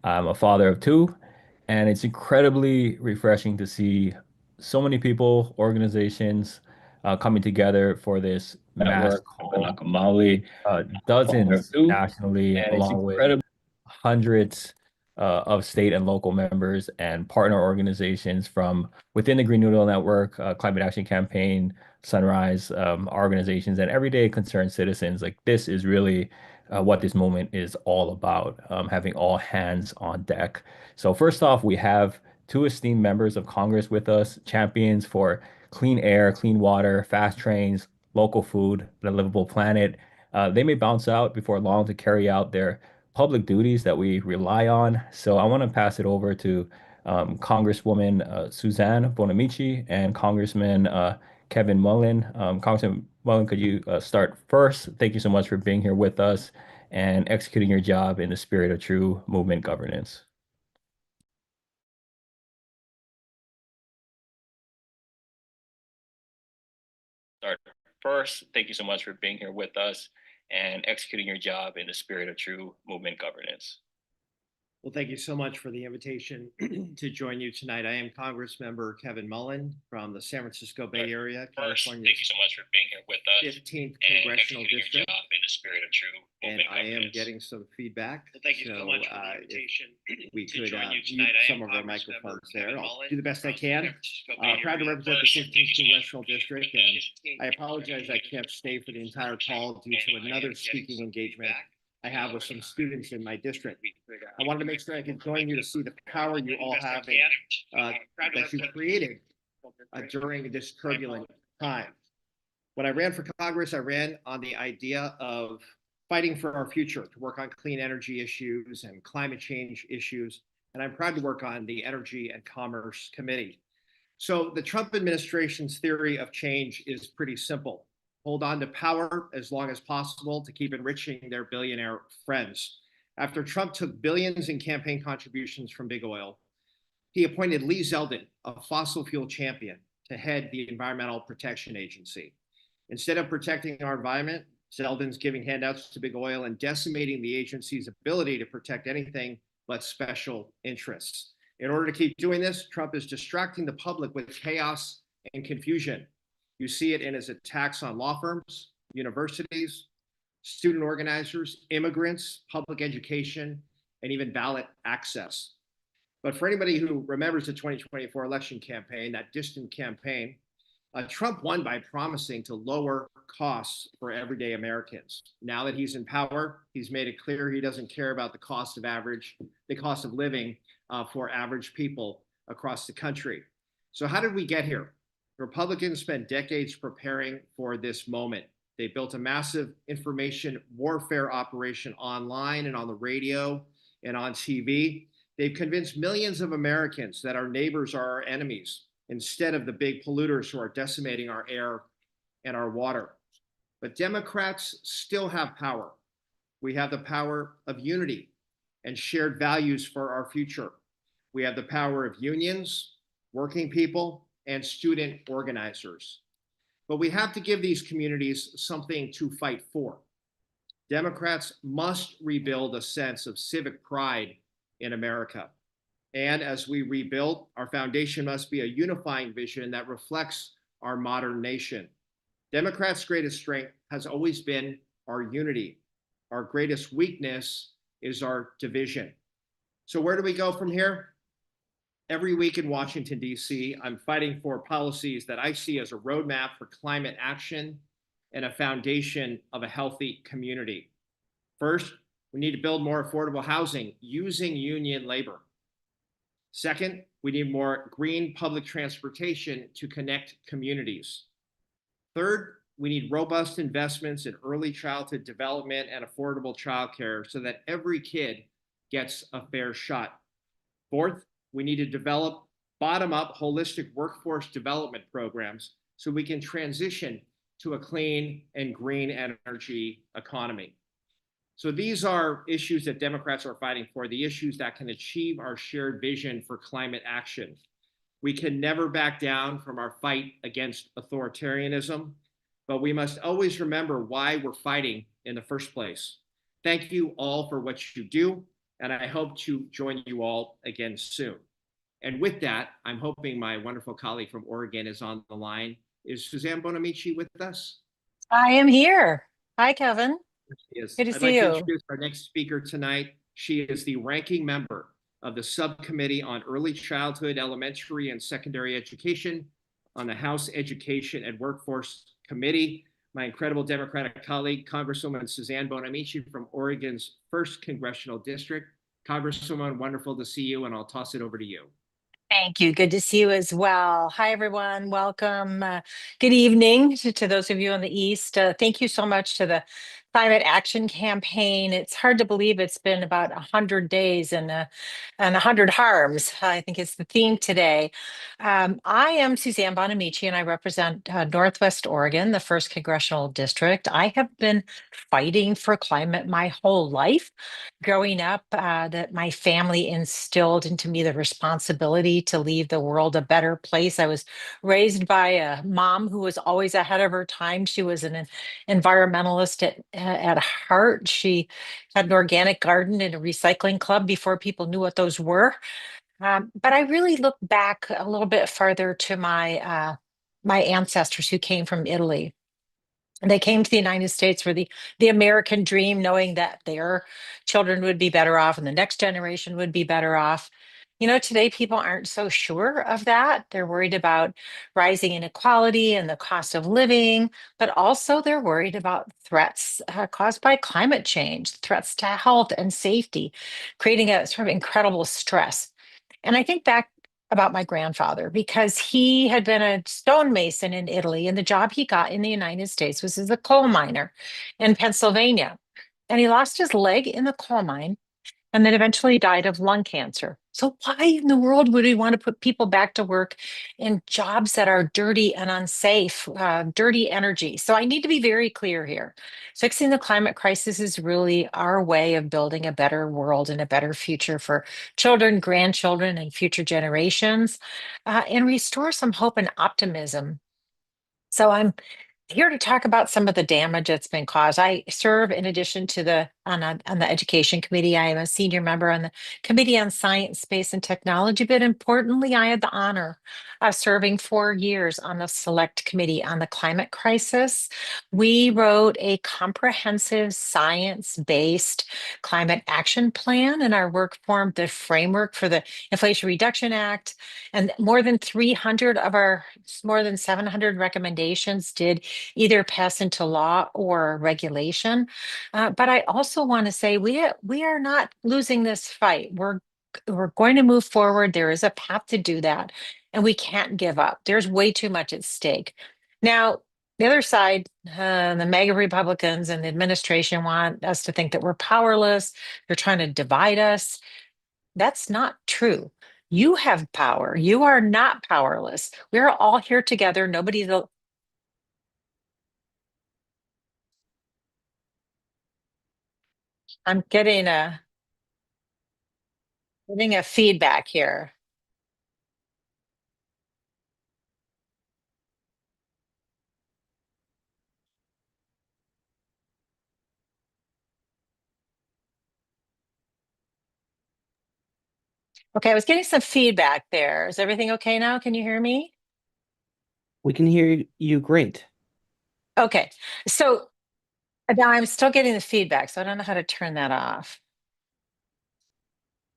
I'm a father of two, and it's incredibly refreshing to see so many people, organizations coming together for this mass Network, call. Maui, father of Dozens two, nationally, and it's along with incredible. hundreds of state and local members and partner organizations from within the Green New Deal Network, Climate Action Campaign, Sunrise, our organizations, and everyday concerned citizens. Like this is really what this moment is all about, having all hands on deck. So first off, we have two esteemed members of Congress with us, champions for clean air, clean water, fast trains, local food, and a livable planet. They may bounce out before long to carry out their public duties that we rely on. So I want to pass it over to Congresswoman Suzanne Bonamici and Congressman Kevin Mullen. Congressman Mullen, could you start first? Thank you so much for being here with us and executing your job in the spirit of true movement governance. Start first. Thank you so much for being here with us and executing your job in the spirit of true movement governance. Well, thank you so much for the invitation to join you tonight. I am Congressmember Kevin Mullen from the San Francisco Bay Area, California's Thank you so much for being here with us 15th and Congressional executing your District. job in the spirit of true And movement I am governance. getting some feedback. Well, thank you so much for the invitation. We to could join you mute tonight. I some am of our Congressmember microphones Kevin there. I'll Mullen do the best I from the can. San Francisco Bay Proud to Area. represent the 15th Congressional District, and 15th I apologize I can't stay for the entire call due to another speaking engagement I have with some students in my district. I wanted to make sure I could join you to see the power you all have that you created during this turbulent time. When I ran for Congress, I ran on the idea of fighting for our future, to work on clean energy issues and climate change issues. And I'm proud to work on the Energy and Commerce Committee. So the Trump administration's theory of change is pretty simple. Hold on to power as long as possible to keep enriching their billionaire friends. After Trump took billions in campaign contributions from big oil, he appointed Lee Zeldin, a fossil fuel champion, to head the Environmental Protection Agency. Instead of protecting our environment, Zeldin's giving handouts to big oil and decimating the agency's ability to protect anything but special interests. In order to keep doing this, Trump is distracting the public with chaos and confusion. You see it in his attacks on law firms, universities, student organizers, immigrants, public education, and even ballot access. But for anybody who remembers the 2024 election campaign, that distant campaign, Trump won by promising to lower costs for everyday Americans. Now that he's in power, he's made it clear he doesn't care about the cost of living for average people across the country. So how did we get here? Republicans spent decades preparing for this moment. They built a massive information warfare operation online and on the radio and on TV. They've convinced millions of Americans that our neighbors are our enemies instead of the big polluters who are decimating our air and our water. But Democrats still have power. We have the power of unity and shared values for our future. We have the power of unions, working people, and student organizers. But we have to give these communities something to fight for. Democrats must rebuild a sense of civic pride in America. And as we rebuild, our foundation must be a unifying vision that reflects our modern nation. Democrats' greatest strength has always been our unity. Our greatest weakness is our division. So where do we go from here? Every week in Washington, D.C., I'm fighting for policies that I see as a roadmap for climate action and a foundation of a healthy community. First, we need to build more affordable housing using union labor. Second, we need more green public transportation to connect communities. Third, we need robust investments in early childhood development and affordable childcare so that every kid gets a fair shot. Fourth, we need to develop bottom-up holistic workforce development programs so we can transition to a clean and green energy economy. So these are issues that Democrats are fighting for, the issues that can achieve our shared vision for climate action. We can never back down from our fight against authoritarianism, but we must always remember why we're fighting in the first place. Thank you all for what you do. and I hope to join you all again soon. And with that, I'm hoping my wonderful colleague from Oregon is on the line. Is Suzanne Bonamici with us? I am here. Hi, Kevin. Yes. Good to I'd see like to you. introduce our next speaker tonight. She is the ranking member of the Subcommittee on Early Childhood, Elementary, and Secondary Education on the House Education and Workforce Committee. My incredible Democratic colleague, Congresswoman Suzanne Bonamici from Oregon's 1st Congressional District. Congresswoman, wonderful to see you, and I'll toss it over to you. Thank you. Good to see you as well. Hi, everyone. Welcome. Good evening to those of you on the East. Thank you so much to the Climate Action Campaign. It's hard to believe it's been about 100 days and 100 harms. I think it's the theme today. I am Suzanne Bonamici, and I represent Northwest Oregon, the 1st Congressional District. I have been fighting for climate my whole life. Growing up, that my family instilled into me the responsibility to leave the world a better place. I was raised by a mom who was always ahead of her time. She was an environmentalist at heart. She had an organic garden and a recycling club before people knew what those were. But I really look back a little bit farther to my ancestors who came from Italy. They came to the United States for the American dream, knowing that their children would be better off and the next generation would be better off. Today people aren't so sure of that. They're worried about rising inequality and the cost of living, but also they're worried about threats caused by climate change, threats to health and safety, creating a sort of incredible stress. And I think back about my grandfather because he had been a stonemason in Italy, and the job he got in the United States was as a coal miner in Pennsylvania. And he lost his leg in the coal mine and then eventually died of lung cancer. So, why in the world would we want to put people back to work in jobs that are dirty and unsafe, dirty energy? So, I need to be very clear here. Fixing the climate crisis is really our way of building a better world and a better future for children, grandchildren, and future generations, and restore some hope and optimism. So, I'm here to talk about some of the damage that's been caused. I serve in addition to on the education committee. I am a senior member on the committee on science, space, and technology. But importantly, I had the honor of serving 4 years on the select committee on the climate crisis. We wrote a comprehensive science-based climate action plan, and our work formed the framework for the Inflation Reduction Act. And more than 700 recommendations did either pass into law or regulation. But I also want to say we are not losing this fight. We're going to move forward. There is a path to do that, and we can't give up. There's way too much at stake. Now, the other side, the MAGA Republicans and the administration want us to think that we're powerless. They're trying to divide us. That's not true. You have power. You are not powerless. We're all here together. I'm getting a feedback here. Okay, I was getting some feedback there. Is everything okay now? Can you hear me? We can hear you great. Okay, so now I'm still getting the feedback, so I don't know how to turn that off.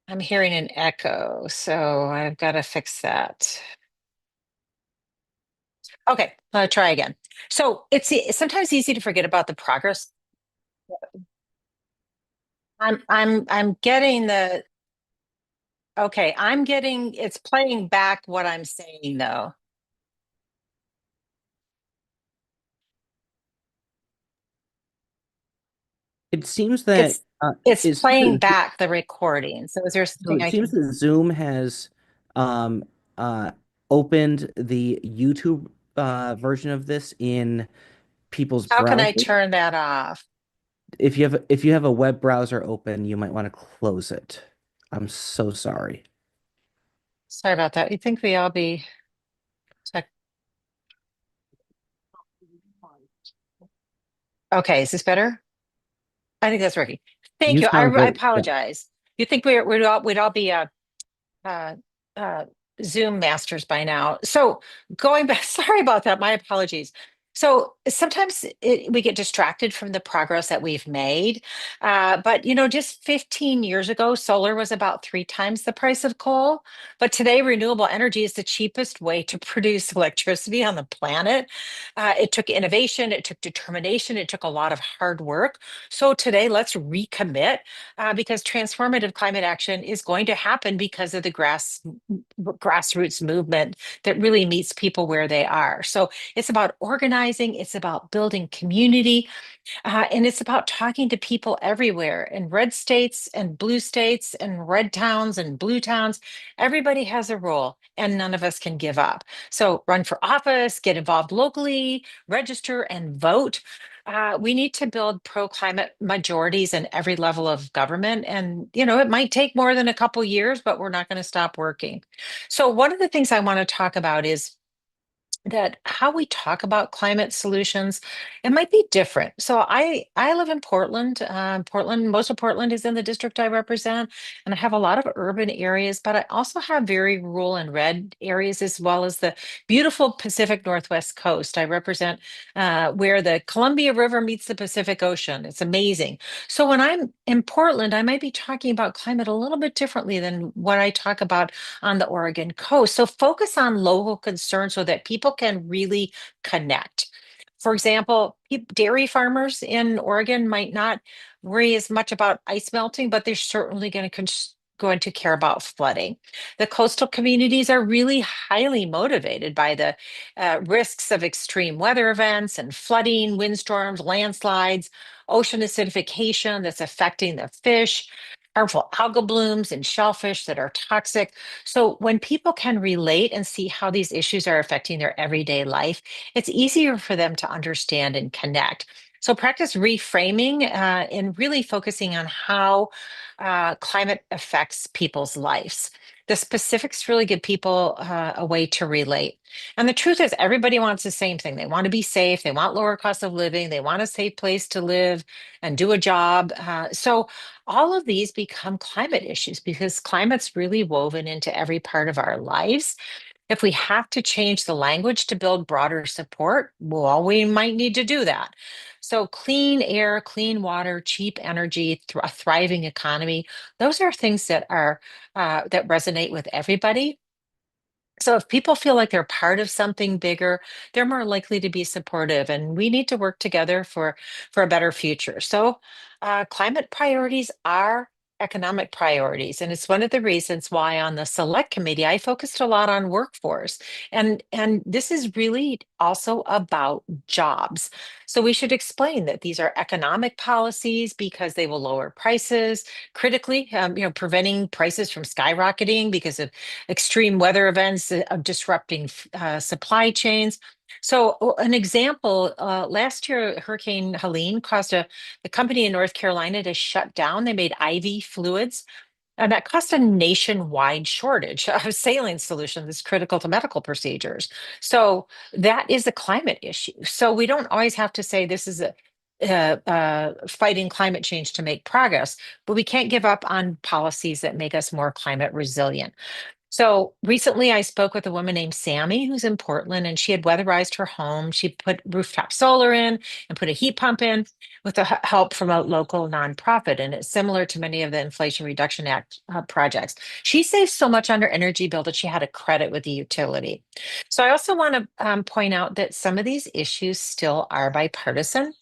I'm hearing an echo, so I've got to fix that. Okay, I'll try again. So it's sometimes easy to forget about the progress. I'm getting the okay, it's playing back what I'm saying though. It seems that It's it seems playing that, back the recording. So is there so something it I seems can? that Zoom has um, opened the YouTube version of this in people's How can I browser. turn that off? If you have a web browser open, you might want to close it. I'm so sorry. Sorry about that. You think we all be tech? Okay, is this better? I think that's working. Thank You you. sound I great. Yeah. apologize. You think we'd all be uh, uh, Zoom masters by now. So going back, sorry about that. My apologies. So sometimes we get distracted from the progress that we've made. But, just 15 years ago, solar was about 3 times the price of coal. But today, renewable energy is the cheapest way to produce electricity on the planet. It took innovation, it took determination, it took a lot of hard work. So today, let's recommit because transformative climate action is going to happen because of the grassroots movement that really meets people where they are. So it's about organizing, it's about building community, and it's about talking to people everywhere in red states and blue states and red towns and blue towns. Everybody has a role and none of us can give up. So run for office, get involved locally, register and vote. We need to build pro-climate majorities in every level of government. And, it might take more than a couple years, but we're not going to stop working. So one of the things I want to talk about is that how we talk about climate solutions, it might be different. So I live in Portland. Portland, most of Portland is in the district I represent, and I have a lot of urban areas, but I also have very rural and red areas as well as the beautiful Pacific Northwest coast. I represent where the Columbia River meets the Pacific Ocean. It's amazing. So when I'm in Portland, I might be talking about climate a little bit differently than what I talk about on the Oregon coast. So focus on local concerns so that people can really connect. For example, dairy farmers in Oregon might not worry as much about ice melting, but they're certainly going to care about flooding. The coastal communities are really highly motivated by the risks of extreme weather events and flooding, windstorms, landslides, ocean acidification that's affecting the fish, harmful algal blooms and shellfish that are toxic. So when people can relate and see how these issues are affecting their everyday life, it's easier for them to understand and connect. So practice reframing and really focusing on how climate affects people's lives. The specifics really give people a way to relate. And the truth is, everybody wants the same thing. They want to be safe. They want lower cost of living. They want a safe place to live and do a job. So all of these become climate issues because climate's really woven into every part of our lives. If we have to change the language to build broader support, well, we might need to do that. So clean air, clean water, cheap energy, a thriving economy, those are things that are that resonate with everybody. So if people feel like they're part of something bigger, they're more likely to be supportive, and we need to work together for a better future. So climate priorities are economic priorities, and it's one of the reasons why on the select committee I focused a lot on workforce, and this is really also about jobs. So we should explain that these are economic policies because they will lower prices critically, preventing prices from skyrocketing because of extreme weather events disrupting supply chains. So an example, last year, Hurricane Helene caused a company in North Carolina to shut down. They made IV fluids, and that caused a nationwide shortage of saline solution that's critical to medical procedures. So that is a climate issue. So we don't always have to say this is a fighting climate change to make progress, but we can't give up on policies that make us more climate resilient. So recently, I spoke with a woman named Sammy who's in Portland, and she had weatherized her home. She put rooftop solar in and put a heat pump in with the help from a local nonprofit. And it's similar to many of the Inflation Reduction Act projects. She saved so much on her energy bill that she had a credit with the utility. So I also want to point out that some of these issues still are bipartisan.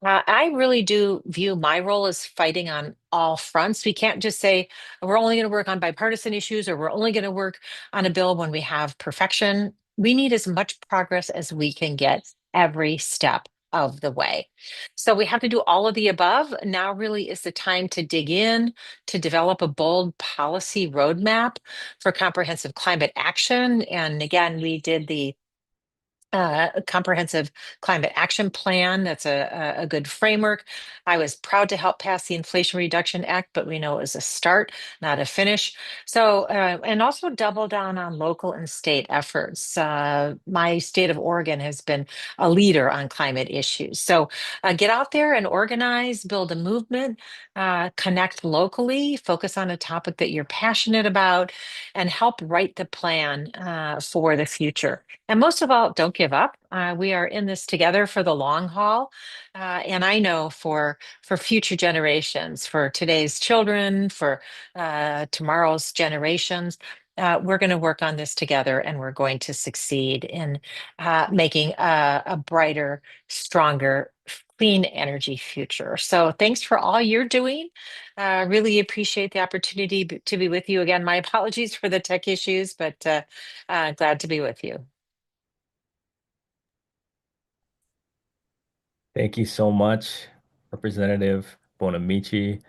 I really do view my role as fighting on all fronts. We can't just say we're only going to work on bipartisan issues or we're only going to work on a bill when we have perfection. We need as much progress as we can get every step of the way. So we have to do all of the above. Now really is the time to dig in, to develop a bold policy roadmap for comprehensive climate action. And again, we did the a comprehensive climate action plan. That's a good framework. I was proud to help pass the Inflation Reduction Act, but we know it was a start, not a finish. So, and also double down on local and state efforts. My state of Oregon has been a leader on climate issues. So get out there and organize, build a movement, connect locally, focus on a topic that you're passionate about, and help write the plan for the future. And most of all, don't give up. We are in this together for the long haul. And I know for future generations, for today's children, for tomorrow's generations, we're going to work on this together and we're going to succeed in making a brighter, stronger, clean energy future. So thanks for all you're doing. Really appreciate the opportunity to be with you again. My apologies for the tech issues, but glad to be with you. Thank you so much, Representative Bonamici,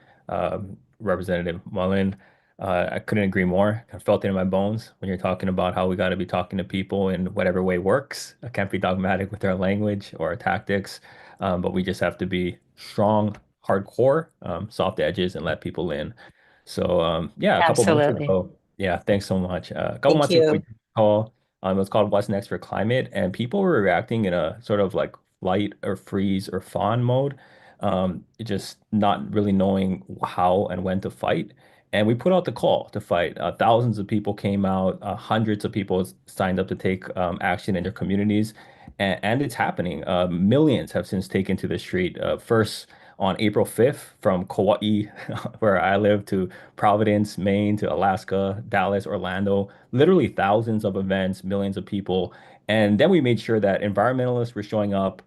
Representative Mullen. I couldn't agree more. I felt it in my bones when you're talking about how we got to be talking to people in whatever way works. I can't be dogmatic with our language or our tactics, but we just have to be strong, hardcore, soft edges, and let people in. So, yeah, a couple months Absolutely. ago, yeah, thanks so much. A couple Thank months ago, we you. did a call. It was called What's Next for Climate, and people were reacting in a sort of like flight or freeze or fawn mode, just not really knowing how and when to fight. And we put out the call to fight. Thousands of people came out, hundreds of people signed up to take action in their communities, and it's happening. Millions have since taken to the street. First on April 5th from Kauai, where I live, to Providence, Maine, to Alaska, Dallas, Orlando, literally thousands of events, millions of people. And then we made sure that environmentalists were showing up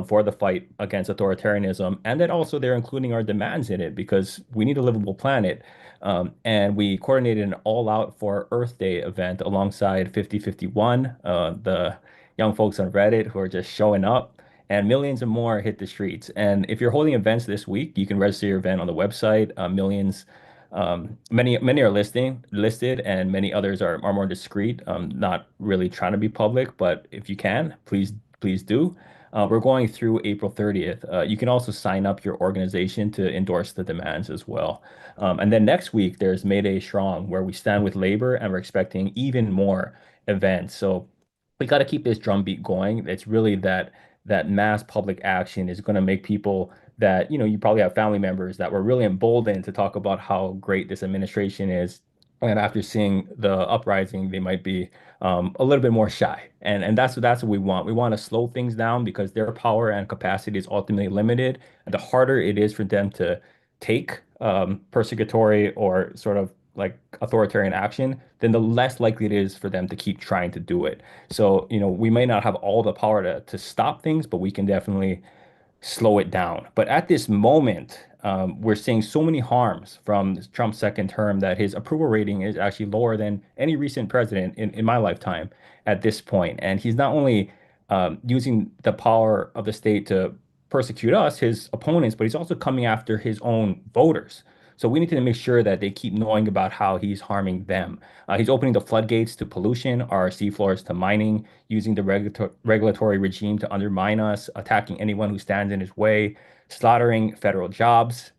for the fight against authoritarianism, and that also they're including our demands in it because we need a livable planet. And we coordinated an all-out for Earth Day event alongside 5051, the young folks on Reddit who are just showing up, and millions and more hit the streets. And if you're holding events this week, you can register your event on the website. Millions, many are listed, and many others are more discreet, not really trying to be public. But if you can, please do. We're going through April 30th. You can also sign up your organization to endorse the demands as well. And then next week, there's May Day Strong, where we stand with labor, and we're expecting even more events. So we got to keep this drumbeat going. It's really that mass public action is going to make people that, you probably have family members that were really emboldened to talk about how great this administration is. And after seeing the uprising, they might be a little bit more shy. And that's what we want. We want to slow things down because their power and capacity is ultimately limited. And the harder it is for them to take persecutory or sort of like authoritarian action, then the less likely it is for them to keep trying to do it. So, we may not have all the power to stop things, but we can definitely slow it down. But at this moment, we're seeing so many harms from Trump's second term that his approval rating is actually lower than any recent president in my lifetime at this point. And he's not only using the power of the state to persecute us, his opponents, but he's also coming after his own voters. So we need to make sure that they keep knowing about how he's harming them. He's opening the floodgates to pollution, our seafloors to mining, using the regulatory regime to undermine us, attacking anyone who stands in his way, slaughtering federal jobs.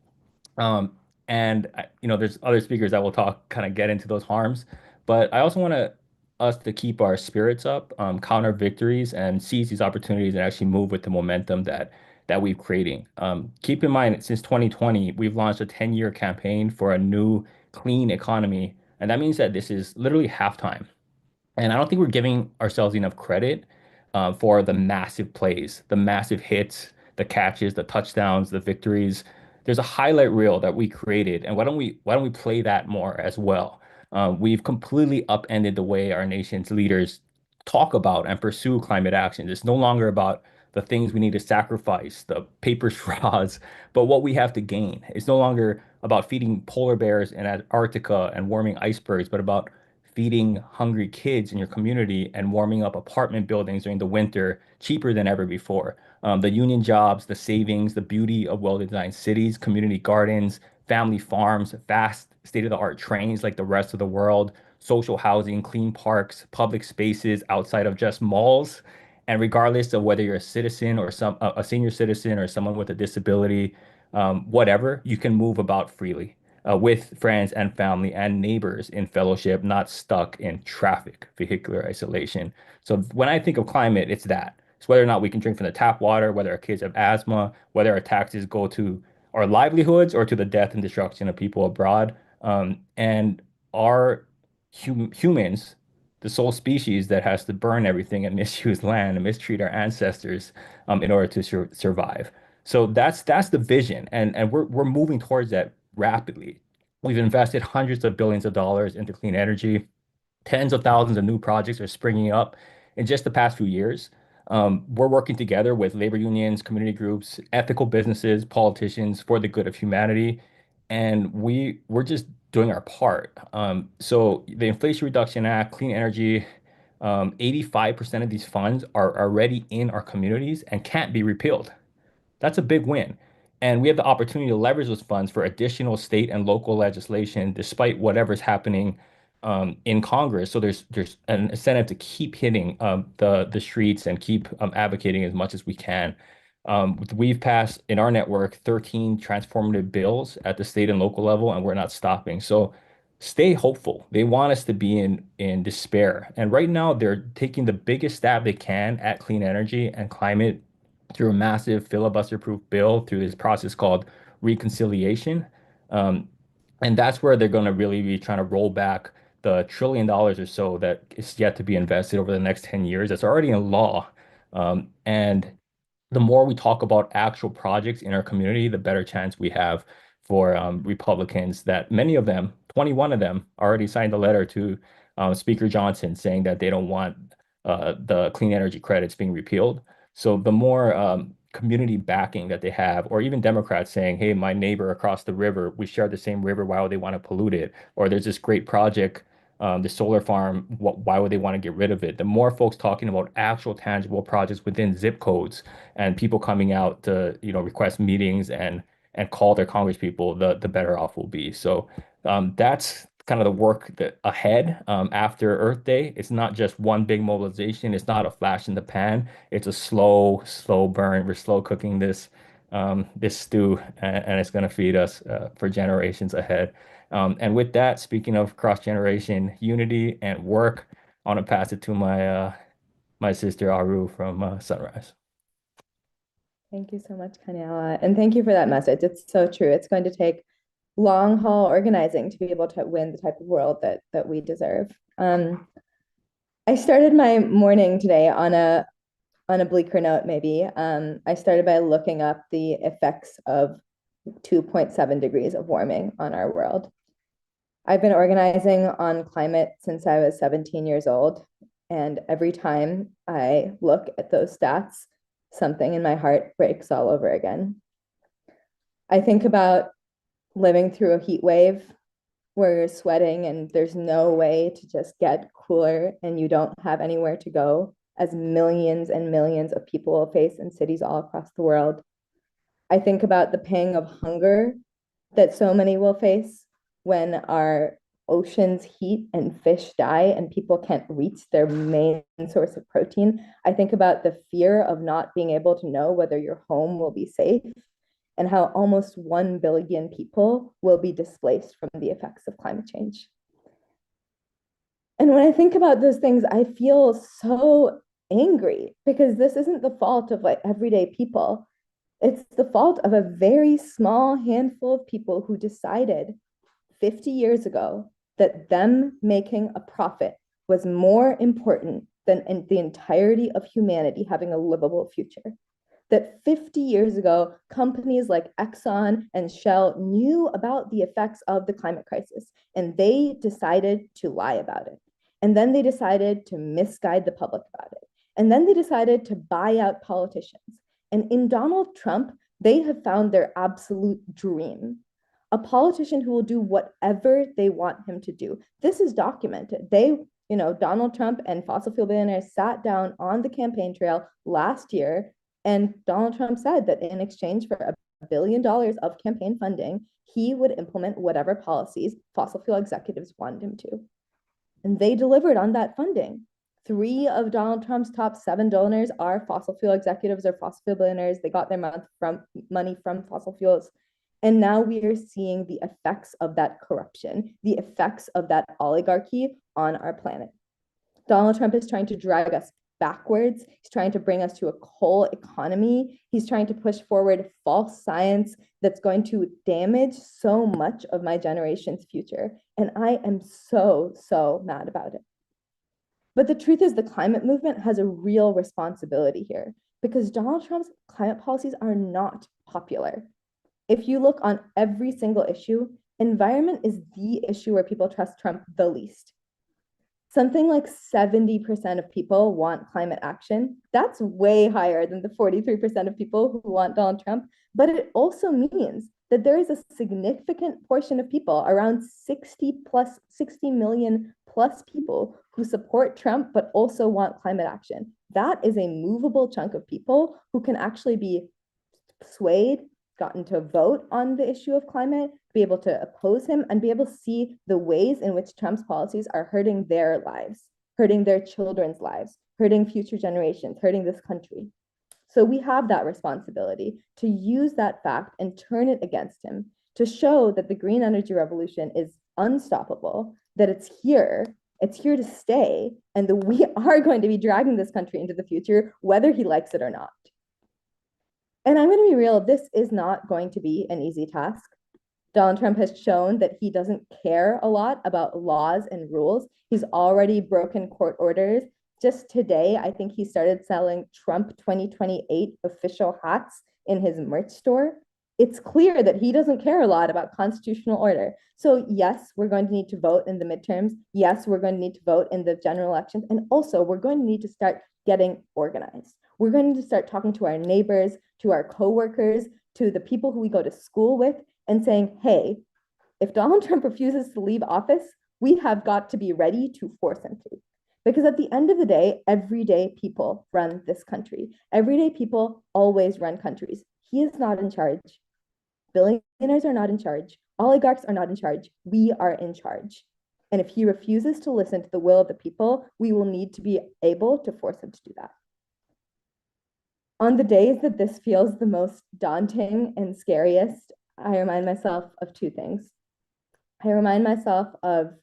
Um, and there's other speakers that will talk, kind of get into those harms. But I also want us to keep our spirits up, counter victories, and seize these opportunities and actually move with the momentum that we've creating. Keep in mind, since 2020, we've launched a 10-year campaign for a new clean economy, and that means that this is literally halftime. And I don't think we're giving ourselves enough credit for the massive plays, the massive hits, the catches, the touchdowns, the victories. There's a highlight reel that we created, and why don't we play that more as well? We've completely upended the way our nation's leaders talk about and pursue climate action. It's no longer about the things we need to sacrifice, the paper straws, but what we have to gain. It's no longer about feeding polar bears in Antarctica and warming icebergs, but about feeding hungry kids in your community and warming up apartment buildings during the winter cheaper than ever before. The union jobs, the savings, the beauty of well-designed cities, community gardens, family farms, fast state-of-the-art trains like the rest of the world, social housing, clean parks, public spaces outside of just malls, And regardless of whether you're a citizen or a senior citizen or someone with a disability, whatever, you can move about freely with friends and family and neighbors in fellowship, not stuck in traffic, vehicular isolation. So when I think of climate, it's that. It's whether or not we can drink from the tap water, whether our kids have asthma, whether our taxes go to our livelihoods or to the death and destruction of people abroad. And our humans, the sole species that has to burn everything and misuse land and mistreat our ancestors in order to survive. So that's the vision, and we're moving towards that rapidly. We've invested hundreds of billions of dollars into clean energy. Tens of thousands of new projects are springing up in just the past few years. We're working together with labor unions, community groups, ethical businesses, politicians for the good of humanity, and we're just doing our part. So the Inflation Reduction Act, clean energy, 85% of these funds are already in our communities and can't be repealed. That's a big win. And we have the opportunity to leverage those funds for additional state and local legislation, despite whatever's happening in Congress. So there's an incentive to keep hitting the streets and keep advocating as much as we can. We've passed in our network 13 transformative bills at the state and local level, and we're not stopping. So stay hopeful. They want us to be in despair. And right now, they're taking the biggest stab they can at clean energy and climate through a massive filibuster-proof bill through this process called reconciliation. Um, and that's where they're going to really be trying to roll back the $1 trillion or so that is yet to be invested over the next 10 years. That's already in law. And the more we talk about actual projects in our community, the better chance we have for Republicans that many of them, 21 of them, already signed a letter to Speaker Johnson saying that they don't want the clean energy credits being repealed. So the more community backing that they have, or even Democrats saying, hey, my neighbor across the river, we share the same river, why would they want to pollute it? Or there's this great project, the solar farm, why would they want to get rid of it? The more folks talking about actual tangible projects within zip codes and people coming out to, request meetings and call their Congress people, the better off we'll be. So that's kind of the work that ahead after Earth Day. It's not just one big mobilization. It's not a flash in the pan. It's a slow burn. We're slow cooking this stew, and it's going to feed us for generations ahead. And with that, speaking of cross-generation unity and work, I want to pass it to my sister Aru from Sunrise. Thank you so much, Kanyala. And thank you for that message. It's so true. It's going to take long haul organizing to be able to win the type of world that we deserve. I started my morning today on a bleaker note, maybe. I started by looking up the effects of 2.7 degrees of warming on our world. I've been organizing on climate since I was 17 years old. And every time I look at those stats, something in my heart breaks all over again. I think about living through a heat wave where you're sweating and there's no way to just get cooler and you don't have anywhere to go, as millions and millions of people will face in cities all across the world. I think about the pang of hunger that so many will face when our oceans heat and fish die and people can't reach their main source of protein. I think about the fear of not being able to know whether your home will be safe and how almost 1 billion people will be displaced from the effects of climate change. And when I think about those things, I feel so angry because this isn't the fault of everyday people. It's the fault of a very small handful of people who decided 50 years ago that them making a profit was more important than the entirety of humanity having a livable future. That 50 years ago, companies like Exxon and Shell knew about the effects of the climate crisis, and they decided to lie about it. And then they decided to misguide the public about it. And then they decided to buy out politicians. And in Donald Trump, they have found their absolute dream. A politician who will do whatever they want him to do. This is documented. Donald Trump and fossil fuel billionaires sat down on the campaign trail last year, and Donald Trump said that in exchange for $1 billion of campaign funding, he would implement whatever policies fossil fuel executives wanted him to. And they delivered on that funding. 3 of Donald Trump's top 7 donors are fossil fuel executives or fossil fuel billionaires. They got their money from fossil fuels. And now we are seeing the effects of that corruption, the effects of that oligarchy on our planet. Donald Trump is trying to drag us backwards. He's trying to bring us to a coal economy. He's trying to push forward false science that's going to damage so much of my generation's future. And I am so, so mad about it. But the truth is, the climate movement has a real responsibility here because Donald Trump's climate policies are not popular. If you look on every single issue, environment is the issue where people trust Trump the least. Something like 70% of people want climate action. That's way higher than the 43% of people who want Donald Trump. But it also means that there is a significant portion of people, around 60 million plus people who support Trump, but also want climate action. That is a movable chunk of people who can actually be swayed, gotten to vote on the issue of climate, be able to oppose him, and be able to see the ways in which Trump's policies are hurting their lives, hurting their children's lives, hurting future generations, hurting this country. So we have that responsibility to use that fact and turn it against him, to show that the green energy revolution is unstoppable, that it's here to stay, and that we are going to be dragging this country into the future, whether he likes it or not. And I'm going to be real, this is not going to be an easy task. Donald Trump has shown that he doesn't care a lot about laws and rules. He's already broken court orders. Just today, I think he started selling Trump 2028 official hats in his merch store. It's clear that he doesn't care a lot about constitutional order. So yes, we're going to need to vote in the midterms. Yes, we're going to need to vote in the general elections. And also, we're going to need to start getting organized. We're going to start talking to our neighbors, to our coworkers, to the people who we go to school with, and saying, hey, if Donald Trump refuses to leave office, we have got to be ready to force him to. Because at the end of the day, everyday people run this country. Everyday people always run countries. He is not in charge. Billionaires are not in charge. Oligarchs are not in charge. We are in charge. And if he refuses to listen to the will of the people, we will need to be able to force him to do that. On the days that this feels the most daunting and scariest, I remind myself of 2 things. I remind myself of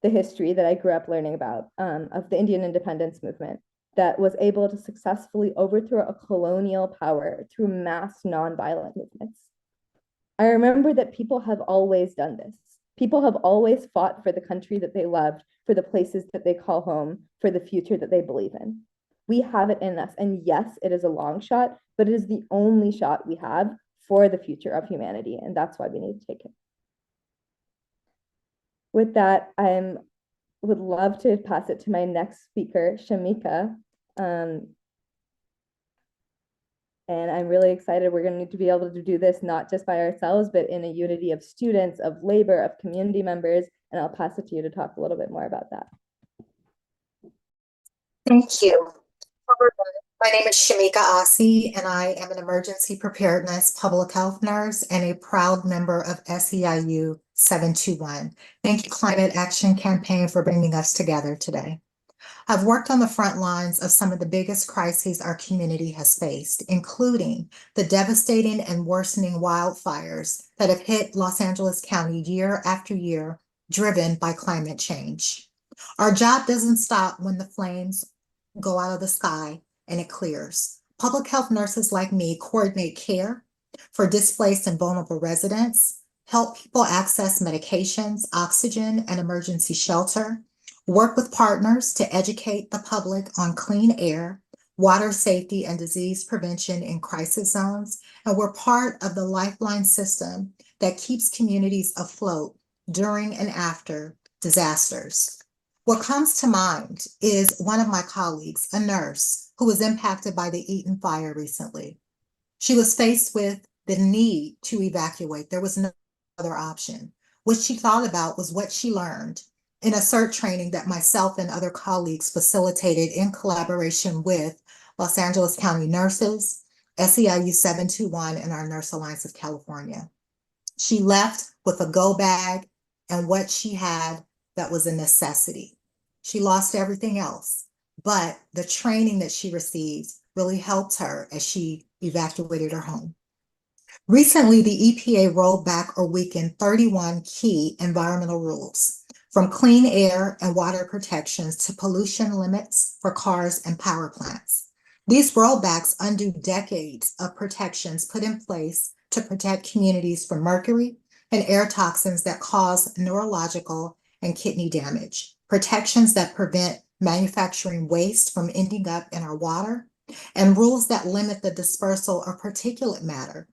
the history that I grew up learning about, of the Indian independence movement that was able to successfully overthrow a colonial power through mass nonviolent movements. I remember that people have always done this. People have always fought for the country that they loved, for the places that they call home, for the future that they believe in. We have it in us. And yes, it is a long shot, but it is the only shot we have for the future of humanity. And that's why we need to take it. With that, I would love to pass it to my next speaker, Shamika. And I'm really excited. We're going to need to be able to do this not just by ourselves, but in a unity of students, of labor, of community members. And I'll pass it to you to talk a little bit more about that. Thank you. My name is Shamika Asi, and I am an emergency preparedness public health nurse and a proud member of SEIU 721. Thank you, Climate Action Campaign, for bringing us together today. I've worked on the front lines of some of the biggest crises our community has faced, including the devastating and worsening wildfires that have hit Los Angeles County year after year, driven by climate change. Our job doesn't stop when the flames go out of the sky and it clears. Public health nurses like me coordinate care for displaced and vulnerable residents, help people access medications, oxygen, and emergency shelter, work with partners to educate the public on clean air, water safety, and disease prevention in crisis zones. And we're part of the lifeline system that keeps communities afloat during and after disasters. What comes to mind is one of my colleagues, a nurse who was impacted by the Eaton fire recently. She was faced with the need to evacuate. There was no other option. What she thought about was what she learned in a CERT training that myself and other colleagues facilitated in collaboration with Los Angeles County nurses, SEIU 721, and our Nurse Alliance of California. She left with a go bag and what she had that was a necessity. She lost everything else, but the training that she receives really helped her as she evacuated her home. Recently, the EPA rolled back or weakened 31 key environmental rules, from clean air and water protections to pollution limits for cars and power plants. These rollbacks undo decades of protections put in place to protect communities from mercury and air toxins that cause neurological and kidney damage, protections that prevent manufacturing waste from ending up in our water, and rules that limit the dispersal of particulate matter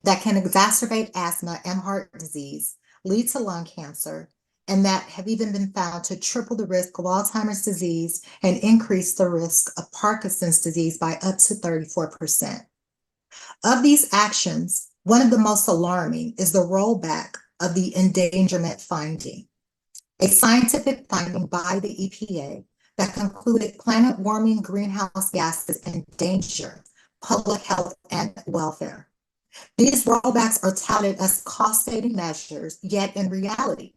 that can exacerbate asthma and heart disease, lead to lung cancer, and that have even been found to triple the risk of Alzheimer's disease and increase the risk of Parkinson's disease by up to 34%. Of these actions, one of the most alarming is the rollback of the endangerment finding, a scientific finding by the EPA that concluded planet warming greenhouse gases endanger public health and welfare. These rollbacks are touted as cost-saving measures, yet in reality,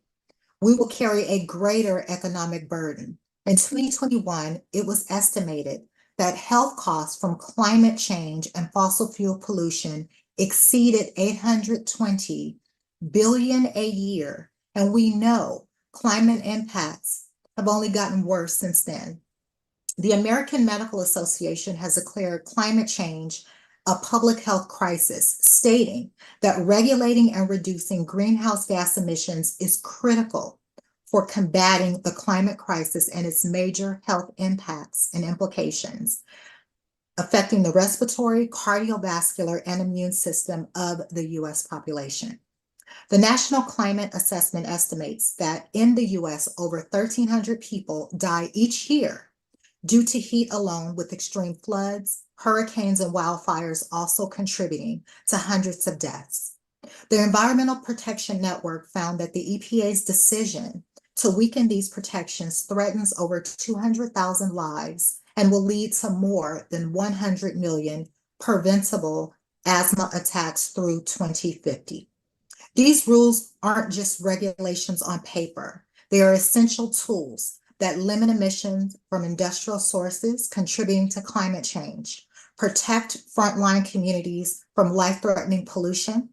we will carry a greater economic burden. In 2021, it was estimated that health costs from climate change and fossil fuel pollution exceeded $820 billion a year, and we know climate impacts have only gotten worse since then. The American Medical Association has declared climate change a public health crisis, stating that regulating and reducing greenhouse gas emissions is critical for combating the climate crisis and its major health impacts and implications affecting the respiratory, cardiovascular, and immune system of the U.S. population. The National Climate Assessment estimates that in the U.S., over 1,300 people die each year due to heat alone, with extreme floods, hurricanes, and wildfires also contributing to hundreds of deaths. The Environmental Protection Network found that the EPA's decision to weaken these protections threatens over 200,000 lives and will lead to more than 100 million preventable asthma attacks through 2050. These rules aren't just regulations on paper. They are essential tools that limit emissions from industrial sources contributing to climate change, protect frontline communities from life-threatening pollution,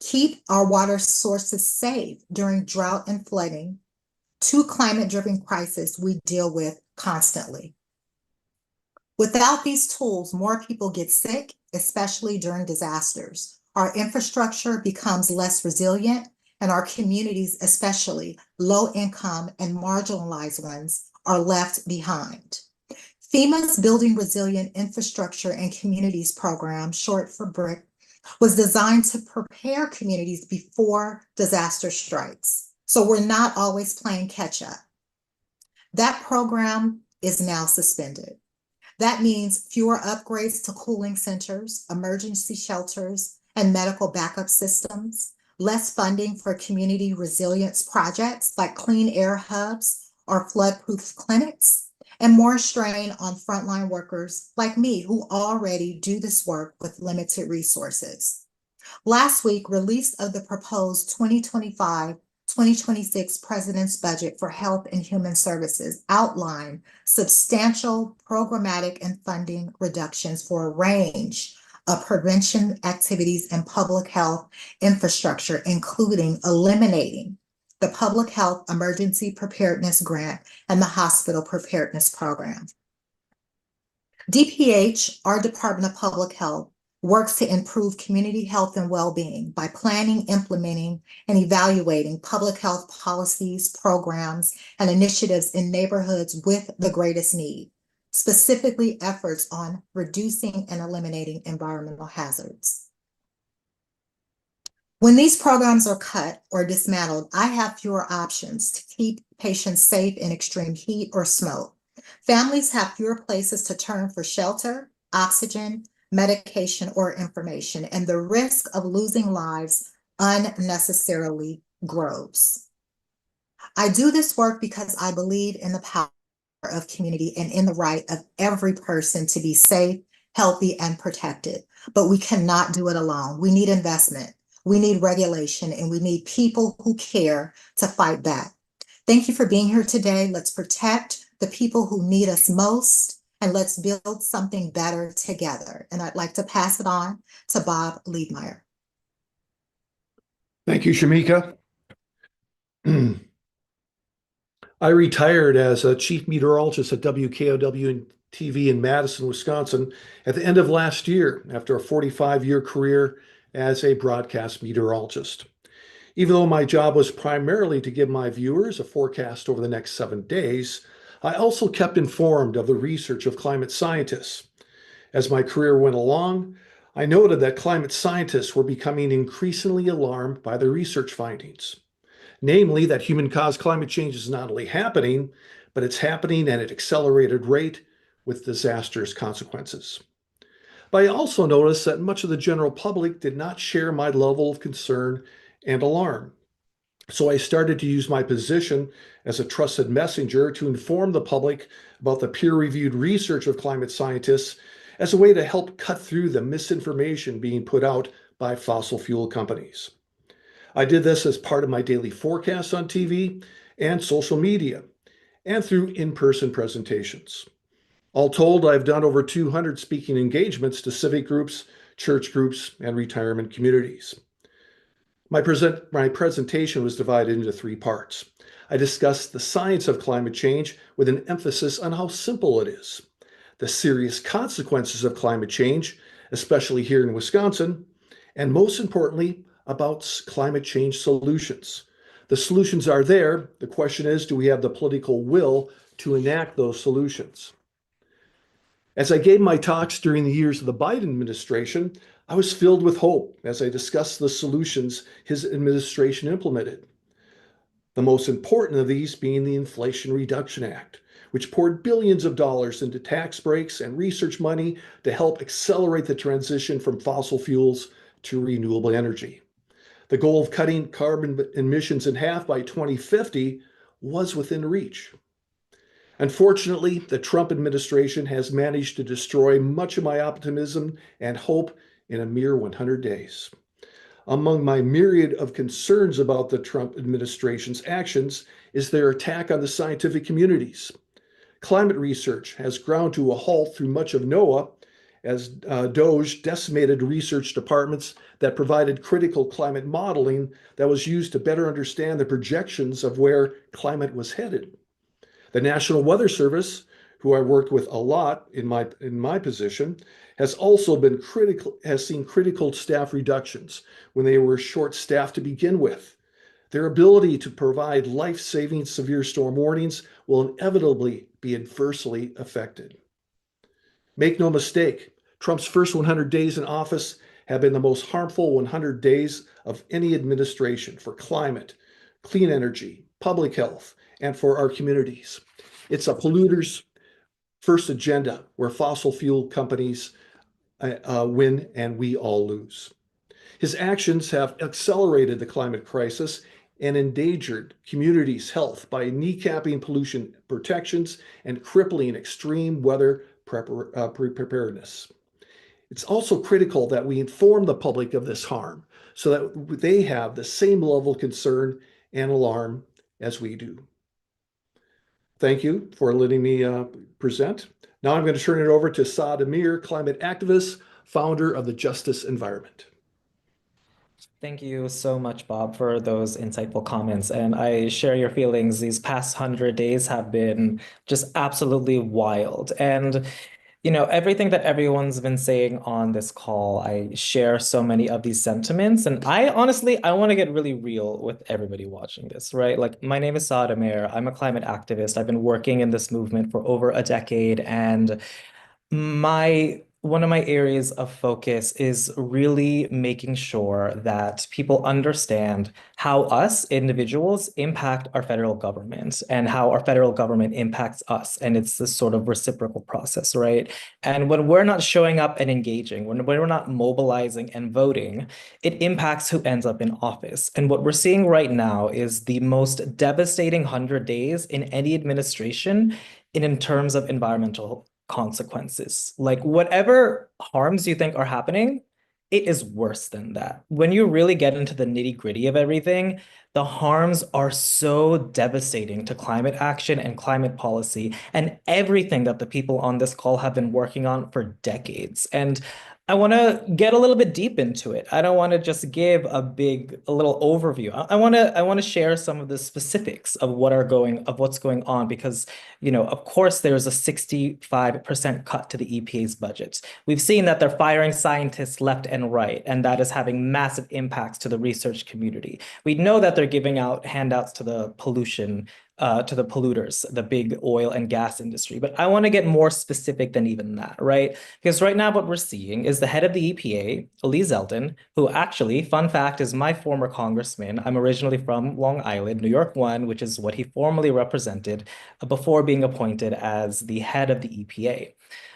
keep our water sources safe during drought and flooding, two climate-driven crises we deal with constantly. Without these tools, more people get sick, especially during disasters. Our infrastructure becomes less resilient, and our communities, especially low-income and marginalized ones, are left behind. FEMA's Building Resilient Infrastructure and Communities program, short for BRIC, was designed to prepare communities before disaster strikes. So we're not always playing catch up. That program is now suspended. That means fewer upgrades to cooling centers, emergency shelters, and medical backup systems, less funding for community resilience projects like clean air hubs or flood-proof clinics, and more strain on frontline workers like me who already do this work with limited resources. Last week, release of the proposed 2025-2026 President's Budget for Health and Human Services outlined substantial programmatic and funding reductions for a range of prevention activities and public health infrastructure, including eliminating the Public Health Emergency Preparedness Grant and the Hospital Preparedness Program. DPH, our Department of Public Health, works to improve community health and well-being by planning, implementing, and evaluating public health policies, programs, and initiatives in neighborhoods with the greatest need, specifically efforts on reducing and eliminating environmental hazards. When these programs are cut or dismantled, I have fewer options to keep patients safe in extreme heat or smoke. Families have fewer places to turn for shelter, oxygen, medication, or information, and the risk of losing lives unnecessarily grows. I do this work because I believe in the power of community and in the right of every person to be safe, healthy, and protected. But we cannot do it alone. We need investment, we need regulation, and we need people who care to fight back. Thank you for being here today. Let's protect the people who need us most, and let's build something better together. And I'd like to pass it on to Bob Liedmeyer. Thank you, Shamika. I retired as a chief meteorologist at WKOW TV in Madison, Wisconsin at the end of last year after a 45-year career as a broadcast meteorologist. Even though my job was primarily to give my viewers a forecast over the next 7 days, I also kept informed of the research of climate scientists. As my career went along, I noted that climate scientists were becoming increasingly alarmed by the research findings. Namely, that human-caused climate change is not only happening, but it's happening at an accelerated rate with disastrous consequences. But I also noticed that much of the general public did not share my level of concern and alarm. So I started to use my position as a trusted messenger to inform the public about the peer-reviewed research of climate scientists as a way to help cut through the misinformation being put out by fossil fuel companies. I did this as part of my daily forecasts on TV and social media, and through in-person presentations. All told, I've done over 200 speaking engagements to civic groups, church groups, and retirement communities. My presentation was divided into 3 parts. I discussed the science of climate change with an emphasis on how simple it is, the serious consequences of climate change, especially here in Wisconsin, and most importantly, about climate change solutions. The solutions are there. The question is, do we have the political will to enact those solutions? As I gave my talks during the years of the Biden administration, I was filled with hope as I discussed the solutions his administration implemented. The most important of these being the Inflation Reduction Act, which poured billions of dollars into tax breaks and research money to help accelerate the transition from fossil fuels to renewable energy. The goal of cutting carbon emissions in half by 2050 was within reach. Unfortunately, the Trump administration has managed to destroy much of my optimism and hope in a mere 100 days. Among my myriad of concerns about the Trump administration's actions is their attack on the scientific communities. Climate research has ground to a halt through much of NOAA as DOGE decimated research departments that provided critical climate modeling that was used to better understand the projections of where climate was headed. The National Weather Service, who I worked with a lot in my position, has also been seen critical staff reductions when they were short-staffed to begin with. Their ability to provide life-saving severe storm warnings will inevitably be adversely affected. Make no mistake, Trump's first 100 days in office have been the most harmful 100 days of any administration for climate, clean energy, public health, and for our communities. It's a polluter's first agenda where fossil fuel companies win and we all lose. His actions have accelerated the climate crisis and endangered communities' health by kneecapping pollution protections and crippling extreme weather preparedness. It's also critical that we inform the public of this harm so that they have the same level of concern and alarm as we do. Thank you for letting me present. Now I'm going to turn it over to Saad Amir, climate activist, founder of the Justice Environment. Thank you so much, Bob, for those insightful comments. And I share your feelings. These past 100 days have been just absolutely wild. And everything that everyone's been saying on this call, I share so many of these sentiments. And I want to get really real with everybody watching this, right? Like, my name is Saad Amir. I'm a climate activist. I've been working in this movement for over a decade. And one of my areas of focus is really making sure that people understand how us individuals impact our federal government and how our federal government impacts us. And it's this sort of reciprocal process, right? And when we're not showing up and engaging, when we're not mobilizing and voting, it impacts who ends up in office. And what we're seeing right now is the most devastating 100 days in any administration in terms of environmental consequences. Like, whatever harms you think are happening, it is worse than that. When you really get into the nitty-gritty of everything, the harms are so devastating to climate action and climate policy and everything that the people on this call have been working on for decades. And I want to get a little bit deep into it. I don't want to just give a little overview. I want to share some of the specifics of what's going on because, of course, there's a 65% cut to the EPA's budget. We've seen that they're firing scientists left and right, and that is having massive impacts to the research community. We know that they're giving out handouts to the polluters, the big oil and gas industry. But I want to get more specific than even that, right? Because right now what we're seeing is the head of the EPA, Lee Zeldin, who actually, fun fact, is my former congressman. I'm originally from Long Island, New York 1, which is what he formerly represented before being appointed as the head of the EPA.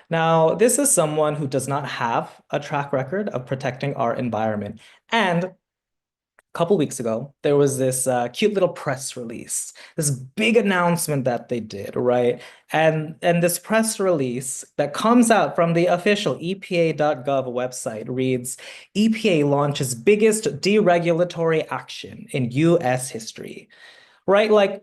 Now, this is someone who does not have a track record of protecting our environment. And couple weeks ago, there was this cute little press release, this big announcement that they did, right? And this press release that comes out from the official EPA.gov website reads, EPA launches biggest deregulatory action in US history, right? Like,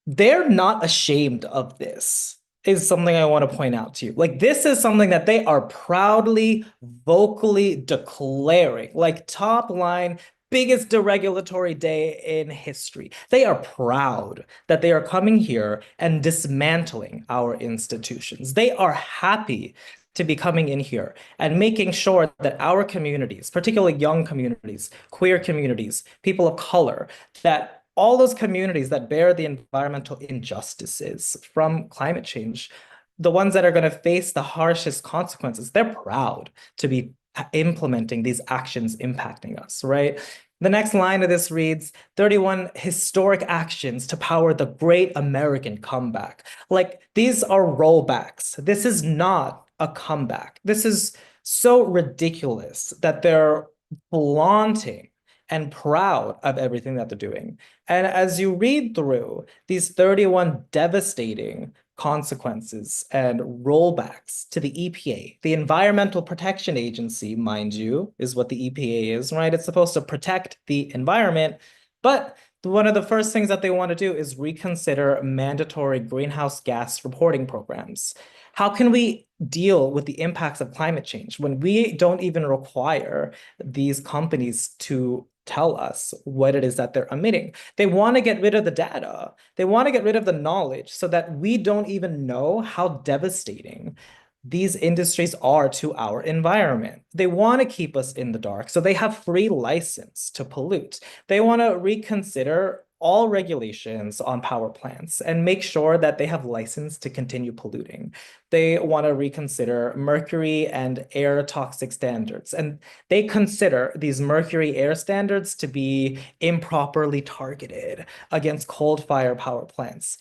they're not ashamed of this is something I want to point out to you. Like, this is something that they are proudly, vocally declaring, like top line, biggest deregulatory day in history. They are proud that they are coming here and dismantling our institutions. They are happy to be coming in here and making sure that our communities, particularly young communities, queer communities, people of color, that all those communities that bear the environmental injustices from climate change, the ones that are going to face the harshest consequences, they're proud to be implementing these actions impacting us, right? The next line of this reads, 31 historic actions to power the great American comeback. Like, these are rollbacks. This is not a comeback. This is so ridiculous that they're flaunting and proud of everything that they're doing. And as you read through these 31 devastating consequences and rollbacks to the EPA, the Environmental Protection Agency, mind you, is what the EPA is, right? It's supposed to protect the environment, but one of the first things that they want to do is reconsider mandatory greenhouse gas reporting programs. How can we deal with the impacts of climate change when we don't even require these companies to tell us what it is that they're emitting? They want to get rid of the data. They want to get rid of the knowledge so that we don't even know how devastating these industries are to our environment. They want to keep us in the dark, so they have free license to pollute. They want to reconsider all regulations on power plants and make sure that they have license to continue polluting. They want to reconsider mercury and air toxic standards. And they consider these mercury air standards to be improperly targeted against coal-fired power plants.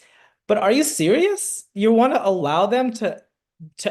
But are you serious? You want to allow them to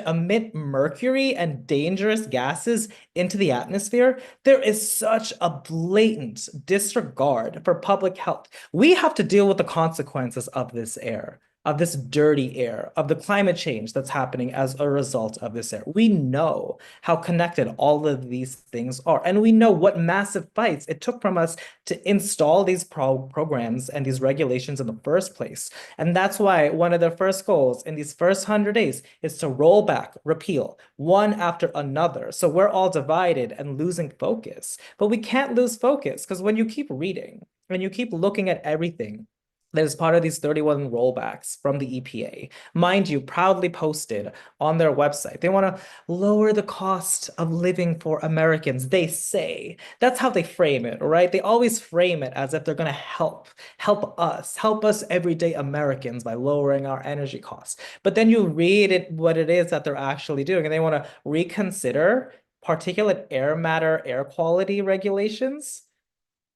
emit mercury and dangerous gases into the atmosphere? There is such a blatant disregard for public health. We have to deal with the consequences of this air, of this dirty air, of the climate change that's happening as a result of this air. We know how connected all of these things are, and we know what massive fights it took from us to install these programs and these regulations in the first place. And that's why one of their first goals in these first 100 days is to roll back, repeal, one after another. So we're all divided and losing focus. But we can't lose focus because when you keep reading and you keep looking at everything that is part of these 31 rollbacks from the EPA, mind you, proudly posted on their website. They want to lower the cost of living for Americans, they say. That's how they frame it, right? They always frame it as if they're going to help us everyday Americans by lowering our energy costs. But then you read it, what it is that they're actually doing, and they want to reconsider particulate air matter, air quality regulations.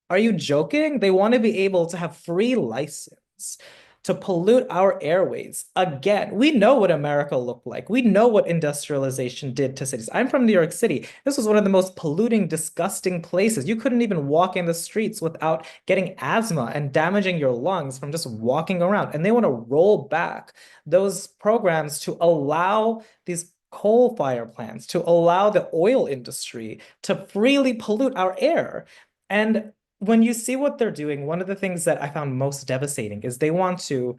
Are you joking? They want to be able to have free license to pollute our airways. Again, we know what America looked like. We know what industrialization did to cities. I'm from New York City. This was one of the most polluting, disgusting places. You couldn't even walk in the streets without getting asthma and damaging your lungs from just walking around. And they want to roll back those programs to allow these coal fire plants, to allow the oil industry to freely pollute our air. And when you see what they're doing, one of the things that I found most devastating is they want to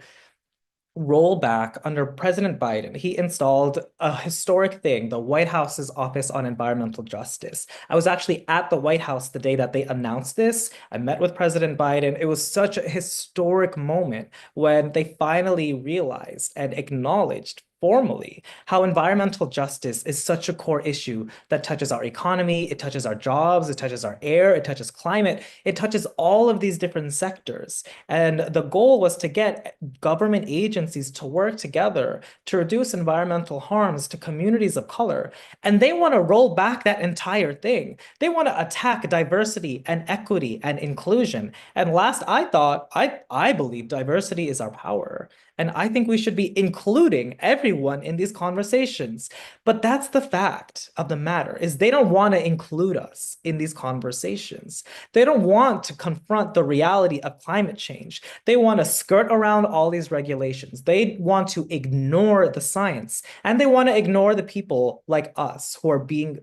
roll back under President Biden. He installed a historic thing, the White House's Office on Environmental Justice. I was actually at the White House the day that they announced this. I met with President Biden. It was such a historic moment when they finally realized and acknowledged formally how environmental justice is such a core issue that touches our economy, it touches our jobs, it touches our air, it touches climate, it touches all of these different sectors. And the goal was to get government agencies to work together to reduce environmental harms to communities of color. And they want to roll back that entire thing. They want to attack diversity and equity and inclusion. And last I thought, I believe diversity is our power. And I think we should be including everyone in these conversations. But that's the fact of the matter, is they don't want to include us in these conversations. They don't want to confront the reality of climate change. They want to skirt around all these regulations. They want to ignore the science, and they want to ignore the people like us who are being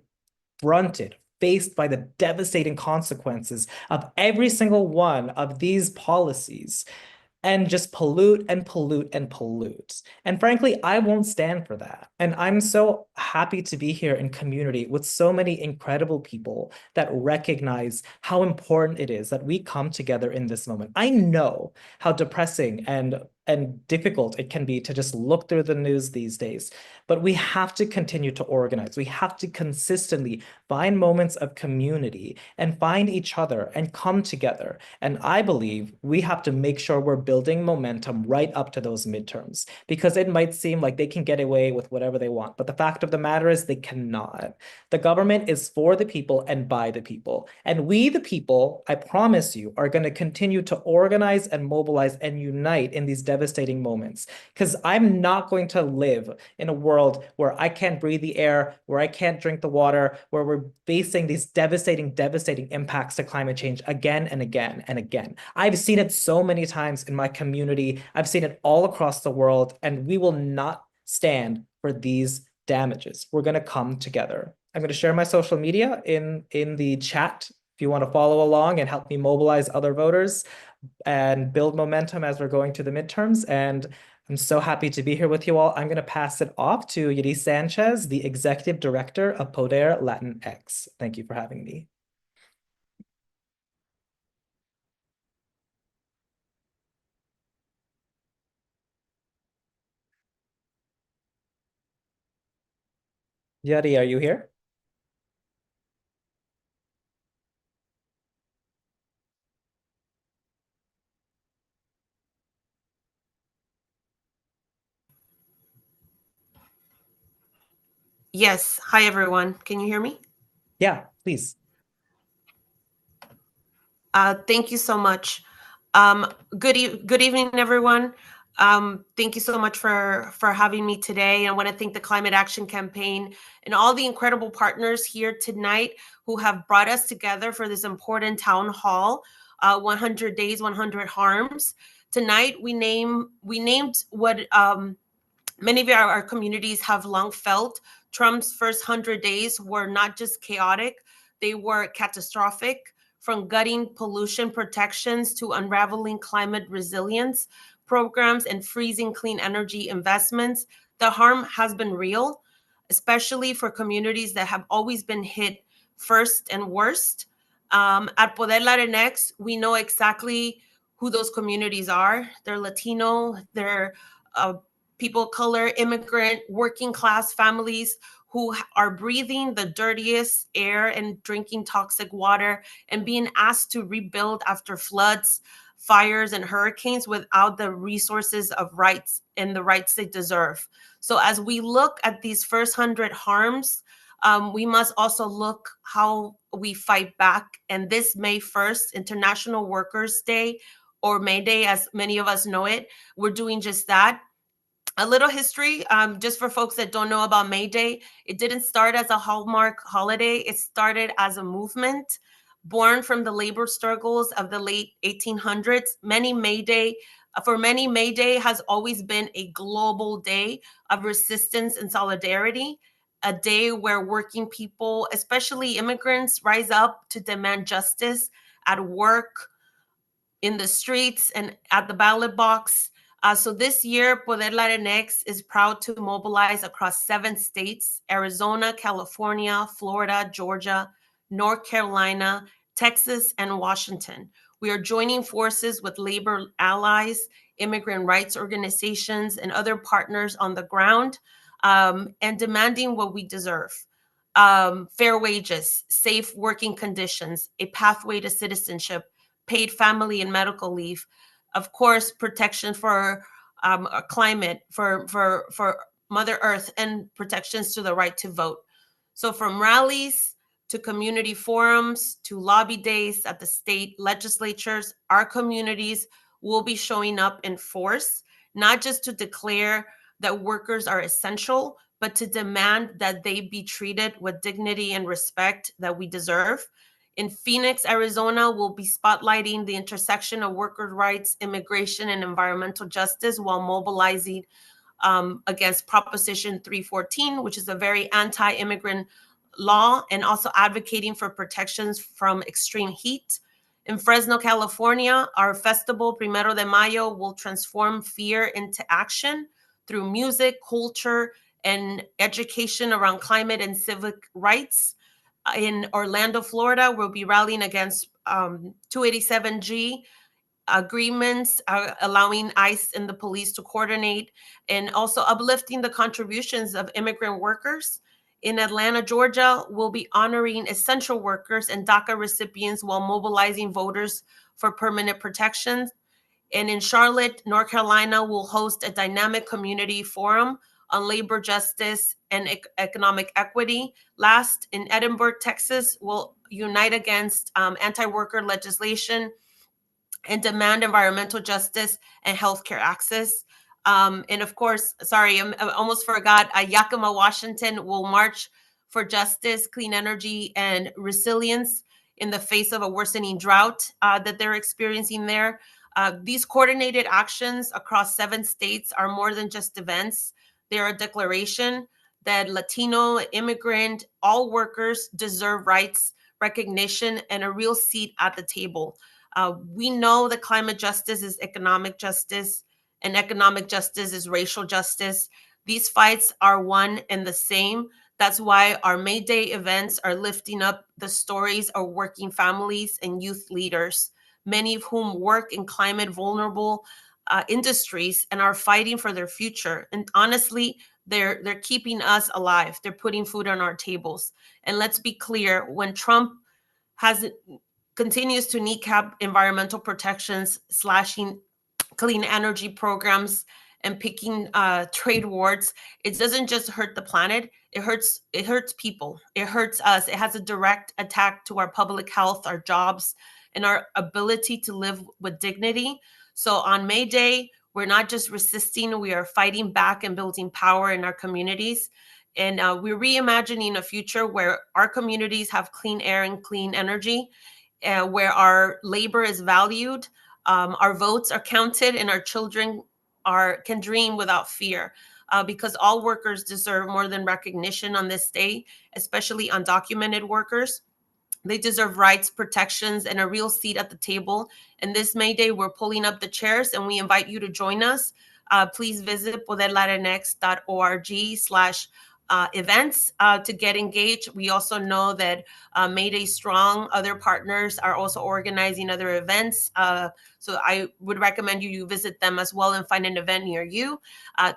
faced by the devastating consequences of every single one of these policies, and just pollute and pollute and pollute. And frankly, I won't stand for that. And I'm so happy to be here in community with so many incredible people that recognize how important it is that we come together in this moment. I know how depressing and difficult it can be to just look through the news these days, but we have to continue to organize. We have to consistently find moments of community and find each other and come together. And I believe we have to make sure we're building momentum right up to those midterms, because it might seem like they can get away with whatever they want, but the fact of the matter is they cannot. The government is for the people and by the people. And we, the people, I promise you, are going to continue to organize and mobilize and unite in these devastating moments, because I'm not going to live in a world where I can't breathe the air, where I can't drink the water, where we're facing these devastating impacts to climate change again and again and again. I've seen it so many times in my community. I've seen it all across the world, and we will not stand for these damages. We're going to come together. I'm going to share my social media in the chat if you want to follow along and help me mobilize other voters and build momentum as we're going to the midterms. And I'm so happy to be here with you all. I'm going to pass it off to Yuri Sanchez, the Executive Director of Poder Latinx. Thank you for having me. Yuri, are you here? Yes. Hi, everyone. Can you hear me? Yeah, please. Thank you so much. Good evening, everyone. Thank you so much for having me today. I want to thank the Climate Action Campaign and all the incredible partners here tonight who have brought us together for this important town hall, 100 Days, 100 Harms. Tonight, we named what many of our communities have long felt. Trump's first 100 days were not just chaotic, they were catastrophic. From gutting pollution protections to unraveling climate resilience programs and freezing clean energy investments, the harm has been real, especially for communities that have always been hit first and worst. At Poder Latinx, we know exactly who those communities are. They're Latino, they're people of color, immigrant, working class families who are breathing the dirtiest air and drinking toxic water and being asked to rebuild after floods, fires, and hurricanes without the resources of rights and the rights they deserve. So as we look at these first 100 harms, we must also look how we fight back. And this May 1st, International Workers' Day, or May Day as many of us know it, we're doing just that. A little history, just for folks that don't know about May Day. It didn't start as a Hallmark holiday. It started as a movement born from the labor struggles of the late 1800s. For many, May Day has always been a global day of resistance and solidarity. a day where working people, especially immigrants, rise up to demand justice at work, in the streets, and at the ballot box. So this year, Poder Latinx is proud to mobilize across 7 states: Arizona, California, Florida, Georgia, North Carolina, Texas, and Washington. We are joining forces with labor allies, immigrant rights organizations, and other partners on the ground, and demanding what we deserve. Fair wages, safe working conditions, a pathway to citizenship, paid family and medical leave, of course, protection for climate, for Mother Earth, and protections to the right to vote. So from rallies to community forums to lobby days at the state legislatures, our communities will be showing up in force, not just to declare that workers are essential, but to demand that they be treated with dignity and respect that we deserve. In Phoenix, Arizona, we'll be spotlighting the intersection of workers' rights, immigration, and environmental justice while mobilizing against Proposition 314, which is a very anti-immigrant law, and also advocating for protections from extreme heat. In Fresno, California, our festival, Primero de Mayo, will transform fear into action through music, culture, and education around climate and civic rights. In Orlando, Florida, we'll be rallying against 287G agreements, allowing ICE and the police to coordinate, and also uplifting the contributions of immigrant workers. In Atlanta, Georgia, we'll be honoring essential workers and DACA recipients while mobilizing voters for permanent protections. And in Charlotte, North Carolina, we'll host a dynamic community forum on labor justice and economic equity. Last, in Edinburgh, Texas, we'll unite against anti-worker legislation and demand environmental justice and healthcare access. And of course, sorry, I almost forgot, Yakima, Washington will march for justice, clean energy, and resilience in the face of a worsening drought that they're experiencing there. These coordinated actions across 7 states are more than just events. They are a declaration that Latino, immigrant, all workers deserve rights, recognition, and a real seat at the table. We know that climate justice is economic justice, and economic justice is racial justice. These fights are one and the same. That's why our May Day events are lifting up the stories of working families and youth leaders, many of whom work in climate vulnerable industries and are fighting for their future. And honestly, they're keeping us alive. They're putting food on our tables. And let's be clear, when Trump continues to kneecap environmental protections, slashing clean energy programs, and picking trade wars, it doesn't just hurt the planet. It hurts people. It hurts us. It has a direct attack to our public health, our jobs, and our ability to live with dignity. So on May Day, we're not just resisting, we are fighting back and building power in our communities. And we're reimagining a future where our communities have clean air and clean energy, where our labor is valued, our votes are counted, and our children can dream without fear. Because all workers deserve more than recognition on this day, especially undocumented workers. They deserve rights, protections, and a real seat at the table. And this May Day, we're pulling up the chairs, and we invite you to join us. Please visit poderlatinx.org/events to get engaged. We also know that May Day Strong, other partners are also organizing other events. So I would recommend you visit them as well and find an event near you.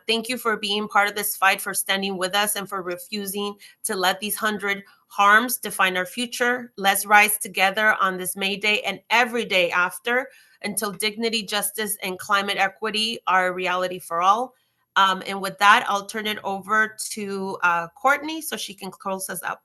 Thank you for being part of this fight, for standing with us, and for refusing to let these 100 harms define our future. Let's rise together on this May Day and every day after, until dignity, justice, and climate equity are a reality for all. And with that, I'll turn it over to Courtney so she can close us up.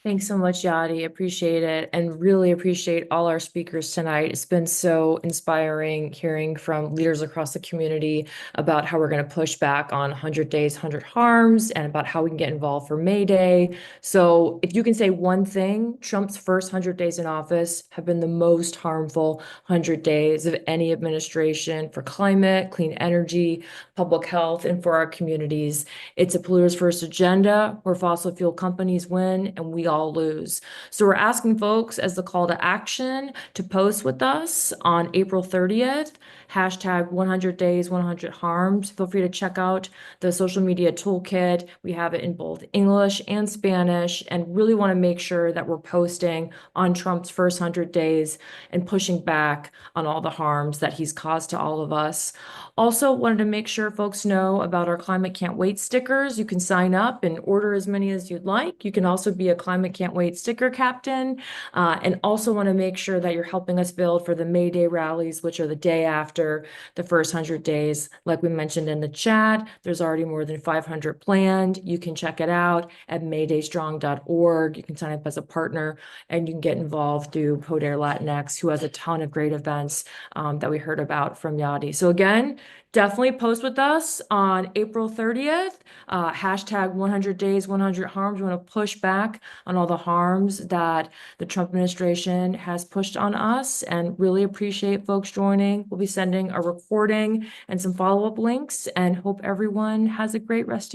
Thanks so much, Yadi. Appreciate it, and really appreciate all our speakers tonight. It's been so inspiring hearing from leaders across the community about how we're going to push back on 100 days, 100 harms, and about how we can get involved for May Day. So if you can say one thing, Trump's first 100 days in office have been the most harmful 100 days of any administration for climate, clean energy, public health, and for our communities. It's a polluter's first agenda where fossil fuel companies win and we all lose. So we're asking folks as the call to action to post with us on April 30th, hashtag 100 days, 100 harms. Feel free to check out the social media toolkit. We have it in both English and Spanish, and really want to make sure that we're posting on Trump's first 100 days and pushing back on all the harms that he's caused to all of us. Also wanted to make sure folks know about our Climate Can't Wait stickers. You can sign up and order as many as you'd like. You can also be a Climate Can't Wait sticker captain, and also want to make sure that you're helping us build for the May Day rallies, which are the day after the first 100 days. Like we mentioned in the chat, there's already more than 500 planned. You can check it out at maydaystrong.org. You can sign up as a partner, and you can get involved through Poder Latinx, who has a ton of great events that we heard about from Yadi. So again, definitely post with us on April 30th, hashtag 100 days, 100 harms. We want to push back on all the harms that the Trump administration has pushed on us, and really appreciate folks joining. We'll be sending a recording and some follow-up links, and hope everyone has a great rest of your